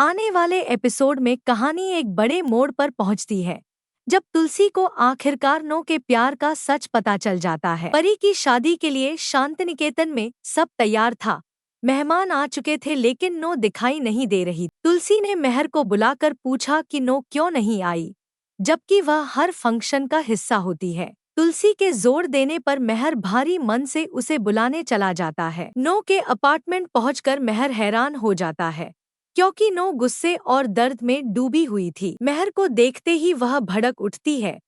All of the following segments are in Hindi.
आने वाले एपिसोड में कहानी एक बड़े मोड़ पर पहुंचती है जब तुलसी को आखिरकार नो के प्यार का सच पता चल जाता है। परी की शादी के लिए शांतिनिकेतन में सब तैयार था। मेहमान आ चुके थे लेकिन नो दिखाई नहीं दे रही। तुलसी ने मेहर को बुलाकर पूछा कि नो क्यों नहीं आई, जबकि वह हर फंक्शन का हिस्सा होती है। तुलसी के जोर देने पर मेहर भारी मन से उसे बुलाने चला जाता है। नो के अपार्टमेंट पहुंचकर मेहर हैरान हो जाता है क्योंकि नो गुस्से और दर्द में डूबी हुई थी। मेहर को देखते ही वह भड़क उठती है।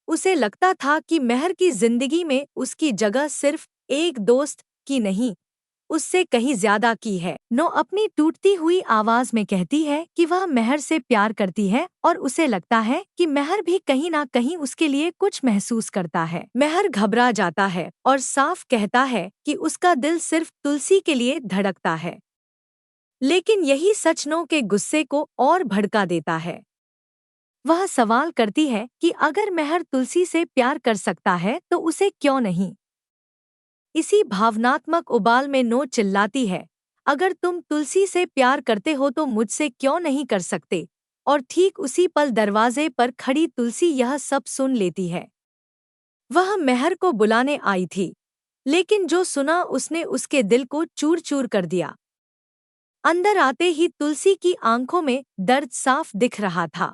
उसे लगता था कि मेहर की जिंदगी में उसकी जगह सिर्फ एक दोस्त की नहीं, उससे कहीं ज्यादा की है। नो अपनी टूटती हुई आवाज में कहती है कि वह मेहर से प्यार करती है और उसे लगता है कि मेहर भी कहीं ना कहीं उसके लिए कुछ महसूस करता है। मेहर घबरा जाता है और साफ कहता है कि उसका दिल सिर्फ तुलसी के लिए धड़कता है। लेकिन यही सच नो के गुस्से को और भड़का देता है। वह सवाल करती है कि अगर मेहर तुलसी से प्यार कर सकता है तो उसे क्यों नहीं। इसी भावनात्मक उबाल में नो चिल्लाती है, अगर तुम तुलसी से प्यार करते हो तो मुझसे क्यों नहीं कर सकते। और ठीक उसी पल दरवाजे पर खड़ी तुलसी यह सब सुन लेती है। वह मेहर को बुलाने आई थी, लेकिन जो सुना उसने उसके दिल को चूर चूर कर दिया। अंदर आते ही तुलसी की आंखों में दर्द साफ दिख रहा था।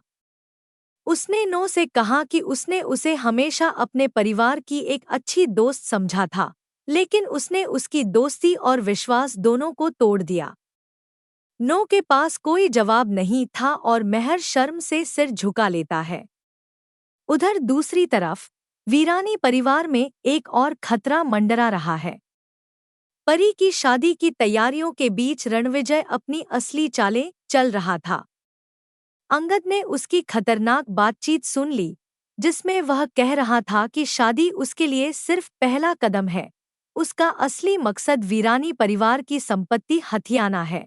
उसने नो से कहा कि उसने उसे हमेशा अपने परिवार की एक अच्छी दोस्त समझा था, लेकिन उसने उसकी दोस्ती और विश्वास दोनों को तोड़ दिया। नो के पास कोई जवाब नहीं था और मेहर शर्म से सिर झुका लेता है। उधर दूसरी तरफ वीरानी परिवार में एक और खतरा मंडरा रहा है। परी की शादी की तैयारियों के बीच रणविजय अपनी असली चालें चल रहा था। अंगद ने उसकी खतरनाक बातचीत सुन ली, जिसमें वह कह रहा था कि शादी उसके लिए सिर्फ पहला कदम है, उसका असली मकसद वीरानी परिवार की संपत्ति हथियाना है।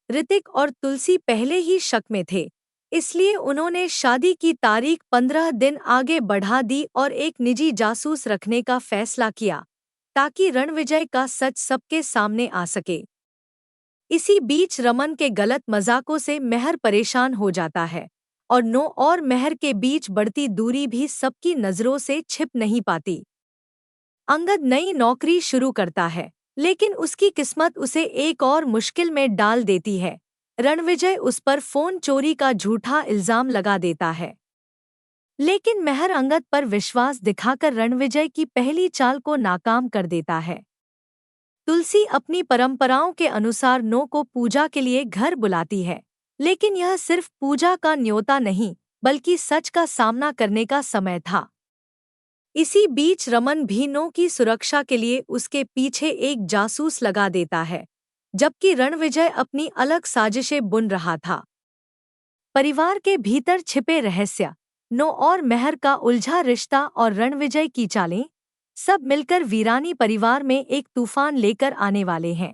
ऋतिक और तुलसी पहले ही शक में थे, इसलिए उन्होंने शादी की तारीख 15 दिन आगे बढ़ा दी और एक निजी जासूस रखने का फैसला किया, ताकि रणविजय का सच सबके सामने आ सके। इसी बीच रमन के गलत मजाकों से मेहर परेशान हो जाता है और नो और मेहर के बीच बढ़ती दूरी भी सबकी नजरों से छिप नहीं पाती। अंगद नई नौकरी शुरू करता है, लेकिन उसकी किस्मत उसे एक और मुश्किल में डाल देती है। रणविजय उस पर फोन चोरी का झूठा इल्जाम लगा देता है, लेकिन मेहर अंगद पर विश्वास दिखाकर रणविजय की पहली चाल को नाकाम कर देता है। तुलसी अपनी परंपराओं के अनुसार नो को पूजा के लिए घर बुलाती है, लेकिन यह सिर्फ पूजा का न्योता नहीं, बल्कि सच का सामना करने का समय था। इसी बीच रमन भी नो की सुरक्षा के लिए उसके पीछे एक जासूस लगा देता है, जबकि रणविजय अपनी अलग साजिशें बुन रहा था। परिवार के भीतर छिपे रहस्य, नो और मेहर का उलझा रिश्ता और रणविजय की चालें, सब मिलकर वीरानी परिवार में एक तूफान लेकर आने वाले हैं।